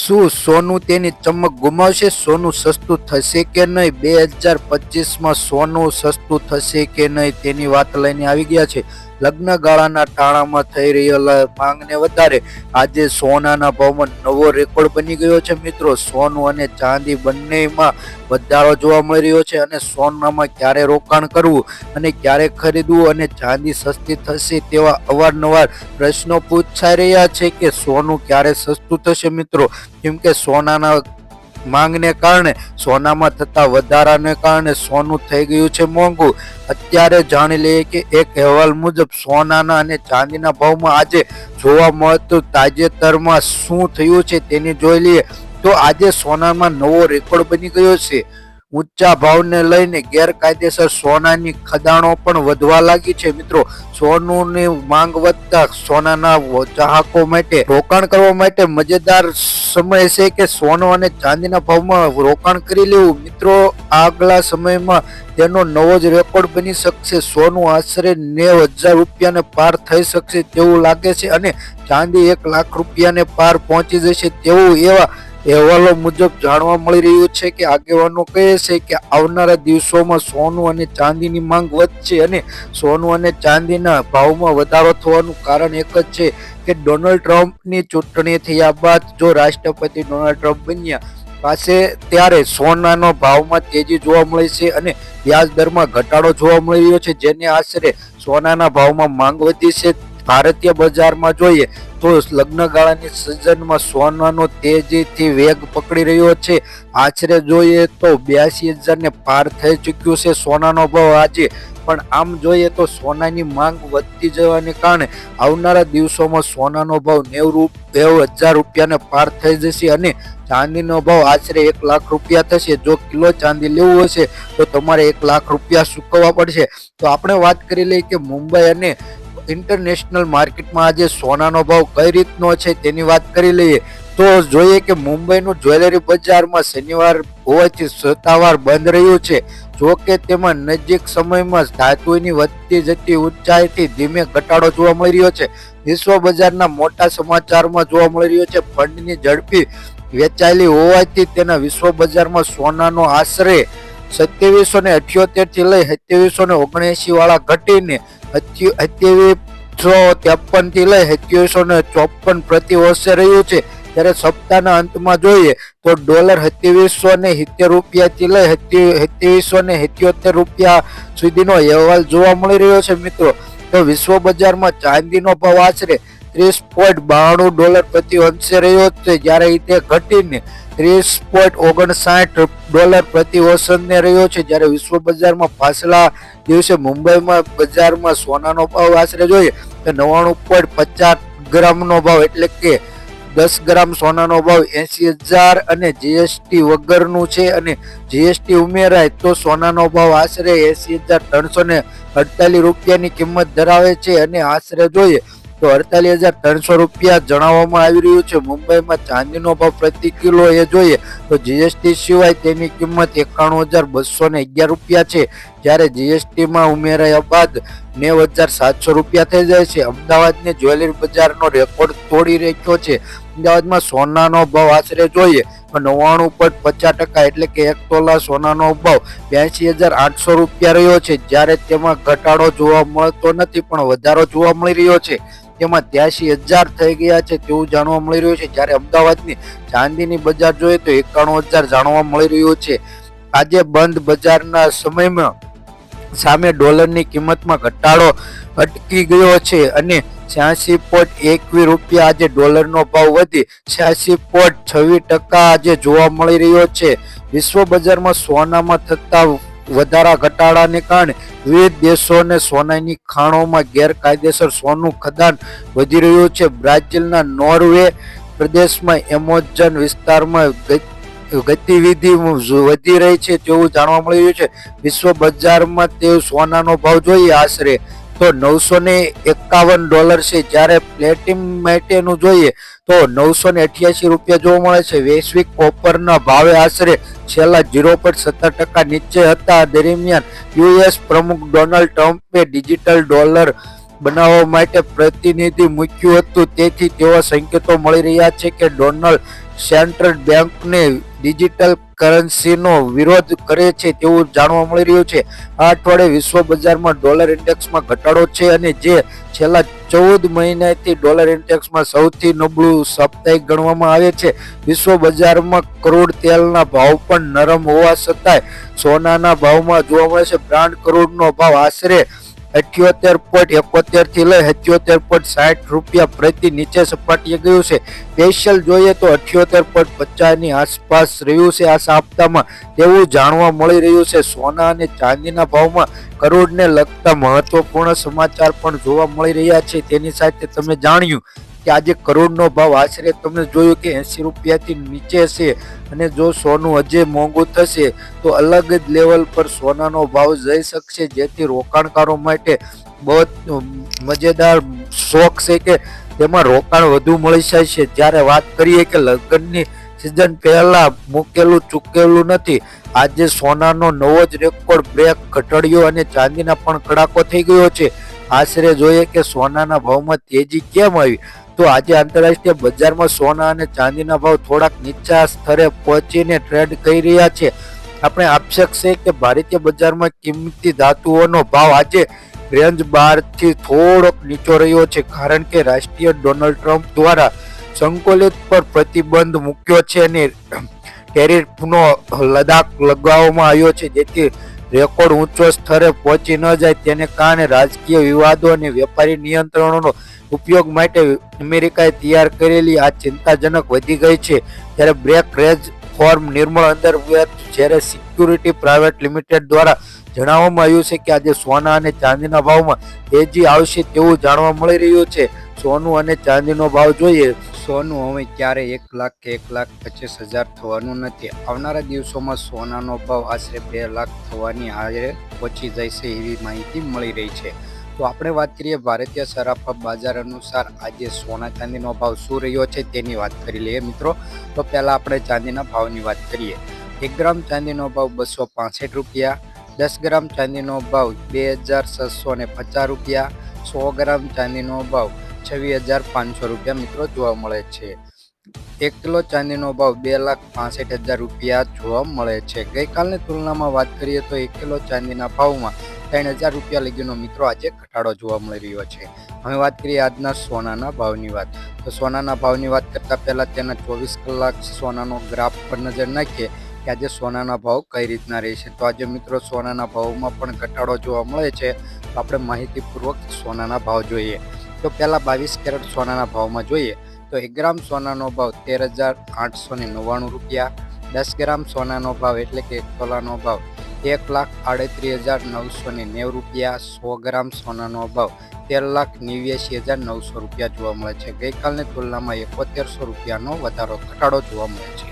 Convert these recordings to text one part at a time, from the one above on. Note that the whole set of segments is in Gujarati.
શું સોનું તેની ચમક ગુમાવશે? સોનું સસ્તું થશે કે નહીં? 2025માં સોનું સસ્તું થશે કે નહીં તેની વાત લઈને આવી ગયા છે. લગ્ન ગાળાના ટાણામાં થઈ રહેલા માંગને વધારે આજે સોનાના ભાવમાં નવો રેકોર્ડ બની ગયો છે. મિત્રો, સોનું અને ચાંદી બંનેમાં વધારો જોવા મળી રહ્યો છે અને સોનામાં ક્યારે રોકાણ કરવું અને ક્યારે ખરીદવું અને ચાંદી સસ્તી થશે તેવા અવારનવાર પ્રશ્નો પૂછાઈ રહ્યા છે કે સોનું ક્યારે સસ્તું થશે. મિત્રો, કેમ કે સોનાના માંગને કારણે સોનામાં થતા વધારાને કારણે સોનું થઈ ગયું છે મોંઘું. અત્યારે જાણી લઈએ કે એક અહેવાલ મુજબ સોનાના અને ચાંદીના ભાવમાં આજે જોવા મળતું તાજેતરમાં શું થયું છે તેની જોઈ લઈએ તો આજે સોનામાં નવો રેકોર્ડ બની ગયો છે. ઊંચા ભાવને લઈને ગેરકાયદેસર સોનાની ખદાણો પણ વધવા લાગી છે. મિત્રો, સોનુની માંગ વધતા સોનાના ચાહકો માટે રોકાણ કરવા માટે મજેદાર સમય છે કે સોનું અને ચાંદીના ભાવમાં રોકાણ કરી લેવું. મિત્રો, આગલા સમયમાં તેનો નવો જ રેકોર્ડ બની શકશે. સોનું આશરે 90,000 રૂપિયાને પાર થઈ શકશે તેવું લાગે છે અને ચાંદી 1 લાખ રૂપિયાને પાર પહોંચી જશે તેવું એવા અહેવાલો મુજબ જાણવા મળી રહ્યું છે કે આગેવાનો કહે છે કે આવનારા દિવસોમાં સોનું અને ચાંદીની માંગ વધશે અને સોનું અને ચાંદીના ભાવમાં વધારો થવાનું કારણ એક જ છે કે ડોનાલ્ડ ટ્રમ્પની ચૂંટણી થયા બાદ જો રાષ્ટ્રપતિ ડોનાલ્ડ ટ્રમ્પ બન્યા પાસે ત્યારે સોનાનો ભાવમાં તેજી જોવા મળી છે અને વ્યાજ દરમાં ઘટાડો જોવા મળી રહ્યો છે, જેને આશરે સોનાના ભાવમાં માંગ વધી છે. ભારતીય બજારમાં જોઈએ તો લગ્નગાળાની સિઝનમાં સોનાનો તેજીથી વેગ પકડી રહ્યો છે. આશરે જોઈએ તો 82,000 ને પાર થઈ ચૂક્યું છે સોનાનો ભાવ આજે. પણ આમ જોઈએ તો સોનાની માંગ વધતી જવાને કારણે આવનારા દિવસોમાં સોનાનો ભાવ 90,000 રૂપિયાને પાર થઈ જશે અને ચાંદીનો ભાવ આશરે 1 લાખ રૂપિયા થશે. જો કિલો ચાંદી લેવું હશે તો તમારે 1 લાખ રૂપિયા ચૂકવવા પડશે. તો આપણે વાત કરી લઈએ કે મુંબઈ અને ઇન્ટરનેશનલ માર્કેટમાં આજે સોનાનો ભાવ કઈ રીતનો છે તેની વાત કરી લઈએ તો જોઈએ કે મુંબઈનું જ્વેલરી બજારમાં શનિવાર હોવાથી સત્તાવાર બંધ રહ્યું છે. જો કે તેમાં નજીક સમયમાં ધાતુની વધતી જતી ઊંચાઈથી ધીમે ઘટાડો જોવા મળી રહ્યો છે. વિશ્વ બજારના મોટા સમાચારમાં જોવા મળી રહ્યો છે ફંડની ઝડપી વેચાયેલી હોવાથી તેના વિશ્વ બજારમાં સોનાનો આશરે 2778 થી લઈ 2779 વાળા ઘટીને 2753 થી લઈ 2754 પ્રતિ વર્ષે રહ્યું છે. ત્યારે સપ્તાહના અંતમાં જોઈએ તો ડોલર 2770 રૂપિયાથી લઈ 2777 રૂપિયા સુધીનો અહેવાલ જોવા મળી રહ્યો છે. મિત્રો, તો વિશ્વ બજારમાં ચાંદીનો ભાવ આશરે $30.92 પ્રતિ અંશે રહ્યો છે, જ્યારે તે ઘટીને $30.59 પ્રતિ ઓસનને રહ્યો છે. જ્યારે વિશ્વ બજારમાં પાછલા દિવસે મુંબઈમાં બજારમાં સોનાનો ભાવ આશરે જોઈએ તો 99.50 ગ્રામનો ભાવ એટલે કે 10 ગ્રામ સોનાનો ભાવ 80,000 અને જીએસટી વગરનું છે અને જીએસટી ઉમેરાય તો સોનાનો ભાવ આશરે 80,348 રૂપિયાની કિંમત ધરાવે છે અને આશરે જોઈએ તો 48,300 રૂપિયા જણાવવામાં આવી રહ્યું છે. મુંબઈમાં ચાંદીનો ભાવ પ્રતિ કિલો એ જોઈએ તો જીએસટી સિવાય તેની કિંમત 91,211 રૂપિયા છે, જ્યારે જીએસટીમાં ઉમેરાયા બાદ 90,700 રૂપિયા થઈ જાય છે. અમદાવાદની જ્વેલરી બજારનો રેકોર્ડ તોડી રાખ્યો છે. અમદાવાદમાં સોનાનો ભાવ આશરે જોઈએ તો 99.50% એટલે કે 1 તોલા સોનાનો ભાવ 82,800 રૂપિયા રહ્યો છે, જ્યારે તેમાં ઘટાડો જોવા મળતો નથી પણ વધારો જોવા મળી રહ્યો છે. તેમાં 83,000 થઈ ગયા છે તેવું જાણવા મળી રહ્યું છે. જ્યારે અમદાવાદની ચાંદીની બજાર જોઈએ તો 91,000 જાણવા મળી રહ્યું છે. આજે બંધ બજારના સમયમાં સામે ડોલરની કિંમતમાં ઘટાડો અટકી ગયો છે અને 86.21 રૂપિયા આજે ડોલરનો ભાવ વધી 86.26% આજે જોવા મળી રહ્યો છે. વિશ્વ બજારમાં સોનામાં થતા વધારા ઘટાડાને કારણે વિવિધ દેશોને સોનાની ખાણોમાં ગેરકાયદેસર સોનું ખદાન વધી રહ્યું છે. બ્રાઝિલના નોર્વે પ્રદેશમાં એમેઝોન વિસ્તારમાં ગતિવિધિ વધી રહી છે તેવું જાણવા મળી રહ્યું છે. વિશ્વ બજારમાં તે સોનાનો ભાવ જોઈએ આશરે તો $951 છે, જ્યારે પ્લેટિનમ માટેનું જોઈએ તો 988 રૂપિયા જોવા મળે છે. વૈશ્વિક કોપરના ભાવે આશરે છેલ્લા 0.17% નીચે હતા. દરમિયાન યુએસ પ્રમુખ ડોનાલ્ડ ટ્રમ્પે ડિજિટલ ડોલર બનાવવા માટે પ્રતિનિધિ મૂક્યું હતું. તેથી તેવા સંકેતો મળી રહ્યા છે કે ડોનાલ્ડ સેન્ટ્રલ બેંકને ડિજિટલ કરન્સીનો વિરોધ કરે છે તેવું જાણવા મળી રહ્યું છે. આ અઠવાડિયે વિશ્વ બજારમાં ડોલર ઇન્ડેક્સમાં ઘટાડો છે અને જે છેલ્લા 14 મહિનાથી ડોલર ઇન્ડેક્સમાં સૌથી નબળું સાપ્તાહિક ગણવામાં આવે છે. વિશ્વ બજારમાં ક્રૂડ તેલના ભાવ પણ નરમ હોવા છતાંય સોનાના ભાવમાં જોવા મળે છે. બ્રાન્ડ ક્રૂડનો ભાવ આશરે 78.71 થી લઈ 77.60 રૂપિયા પ્રતિ નીચે સપાટીએ ગયું છે. સ્પેશિયલ જોઈએ તો 78.50 ની આસપાસ રહ્યું છે આ સપ્તાહમાં તેવું જાણવા મળી રહ્યું છે. સોના અને ચાંદીના ભાવમાં કરોડને લગતા મહત્વપૂર્ણ સમાચાર પણ જોવા મળી રહ્યા છે. તેની સાથે તમે જાણ્યું કે આજે કરોડનો ભાવ આશરે તમે જોયું કે 80 રૂપિયાથી નીચે છે અને જો સોનું હજે મોંઘું થશે તો અલગ જ લેવલ પર સોનાનો ભાવ જઈ શકશે, જેથી રોકાણકારો માટે બહુ મજેદાર શોખ છે કે તેમાં રોકાણ વધુ મળી જાય છે. જ્યારે વાત કરીએ કે લગ્નની સિઝન પહેલા મૂકેલું ચૂકેલું નથી, આજે સોનાનો નવો જ રેકોર્ડ બ્રેક ઘટાડ્યો અને ચાંદીના પણ કડાકો થઈ ગયો છે. આશરે જોઈએ કે સોનાના ભાવમાં તેજી કેમ આવી, તો આજે આંતરરાષ્ટ્રીય બજારમાં સોના અને ચાંદીના ભાવ થોડાક નીચા સ્તરે પહોંચીને ટ્રેડ કરી રહ્યા છે. આપણે આક્ષેપ છે કે ભારતીય બજારમાં કિંમતી ધાતુઓનો ભાવ આજે રેન્જ 12 થી થોડોક નીચો રહ્યો છે, કારણ કે રાષ્ટ્રીય ડોનાલ્ડ ટ્રમ્પ દ્વારા સંકલિત પર પ્રતિબંધ મૂક્યો છે અને ટેરિફનો લદાખ લગાવવામાં આવ્યો છે, જેથી રેકોર્ડ ઊંચો સ્તરે પહોંચી ન જાય. તેને કારણે રાજકીય વિવાદો અને વેપારી નિયંત્રણોનો ઉપયોગ માટે અમેરિકાએ તૈયાર કરેલી આ ચિંતાજનક વધી ગઈ છે. ત્યારે બ્રેક રેજ ફોર્મ નિર્મળ અંતર્ગત જ્યારે સિક્યુરિટી પ્રાઇવેટ લિમિટેડ દ્વારા જણાવવામાં આવ્યું છે કે આજે સોના અને ચાંદીના ભાવમાં તેજી આવશે તેવું જાણવા મળી રહ્યું છે. સોનું અને ચાંદીનો ભાવ જોઈએ. સોનું હવે ક્યારે 1 લાખ કે 1,25,000 થવાનું નથી. આવનારા દિવસોમાં સોનાનો ભાવ આશરે 2 લાખ થવાની આરે પહોંચી જશે એવી માહિતી મળી રહી છે. તો આપણે વાત કરીએ ભારતીય સરાફા બજાર અનુસાર આજે સોના ચાંદીનો ભાવ શું રહ્યો છે તેની વાત કરી લઈએ મિત્રો. તો પહેલા આપણે ચાંદીના ભાવની વાત કરીએ. 1 ગ્રામ ચાંદીનો ભાવ 265 રૂપિયા, 10 ગ્રામ ચાંદીનો ભાવ 2,650 રૂપિયા, 100 ગ્રામ ચાંદીનો ભાવ 26,500 રૂપિયા મિત્રો જોવા મળે છે. 1 કિલો ચાંદીનો ભાવ 2,65,000 રૂપિયા જોવા મળે છે. ગઈકાલની તુલનામાં વાત કરીએ તો 1 કિલો ચાંદીના ભાવમાં 3,000 રૂપિયા લગીનો મિત્રો આજે ઘટાડો જોવા મળી રહ્યો છે. હવે વાત કરીએ આજના સોનાના ભાવની વાત. તો સોનાના ભાવની વાત કરતા પહેલા તેના 24 કલાક સોનાનો ગ્રાફ પર નજર નાખીએ કે આજે સોનાના ભાવ કઈ રીતના રહેશે. તો આજે મિત્રો સોનાના ભાવમાં પણ ઘટાડો જોવા મળે છે. તો આપણે માહિતીપૂર્વક સોનાના ભાવ જોઈએ. તો પહેલા 22 કેરેટ સોનાના ભાવમાં જોઈએ તો 1 ગ્રામ સોનાનો ભાવ 13,899 રૂપિયા, 10 ગ્રામ સોનાનો ભાવ એટલે કે 1 તોલાનો ભાવ 1,38,990 રૂપિયા, 100 ગ્રામ સોનાનો ભાવ 13,89,900 રૂપિયા જોવા મળે છે. ગઈકાલની તુલનામાં 7100 રૂપિયાનો ઘટાડો જોવા મળે છે.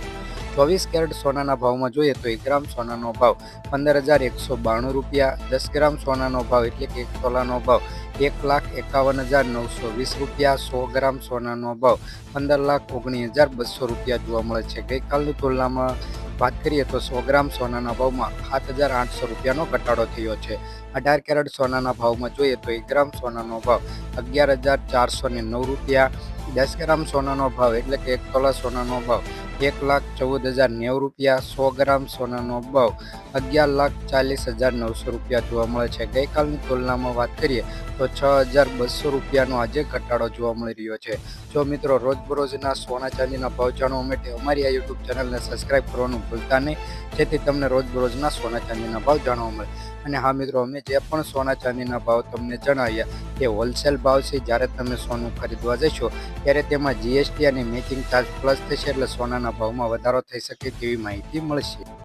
24 કેરેટ સોનાના ભાવમાં જોઈએ તો 1 ગ્રામ સોનાનો ભાવ 15,192 રૂપિયા, 10 ગ્રામ સોનાનો ભાવ એટલે કે 1 તોલાનો ભાવ 1,51,920 રૂપિયા, 100 ગ્રામ સોનાનો ભાવ 15,19,200 રૂપિયા જોવા મળે છે. ગઈકાલની તુલનામાં વાત કરીએ તો 100 ગ્રામ સોનાના ભાવમાં 7,800 રૂપિયાનો ઘટાડો થયો છે. 18 કેરેટ સોનાના ભાવમાં જોઈએ તો 1 ગ્રામ સોનાનો ભાવ 11,409 રૂપિયા, 10 ગ્રામ સોનાનો ભાવ એટલે કે 1 તોલા સોનાનો ભાવ 1,14,090 રૂપિયા, 100 ગ્રામ સોનાનો ભાવ 11,40,900 રૂપિયા જોવા મળે છે. ગઈકાલની તુલનામાં વાત કરીએ તો 6,200 રૂપિયાનો આજે ઘટાડો જોવા મળી રહ્યો છે. જો મિત્રો રોજબરોજના સોના ચાંદીના ભાવ જાણવા માટે અમારી આ યુટ્યુબ ચેનલને સબસ્ક્રાઇબ કરવાનું ભૂલતા નહીં, જેથી તમને રોજબરોજના સોના ચાંદીના ભાવ જાણવા મળે. અને હા મિત્રો, અમે જે પણ સોના ચાંદીના ભાવ તમને જણાવ્યા તે હોલસેલ ભાવ છે. જ્યારે તમે સોનું ખરીદવા જશો ત્યારે તેમાં જીએસટી અને મેકિંગ ચાર્જ પ્લસ થશે, એટલે સોનાના ભાવમાં વધારો થઈ શકે તેવી માહિતી મળશે.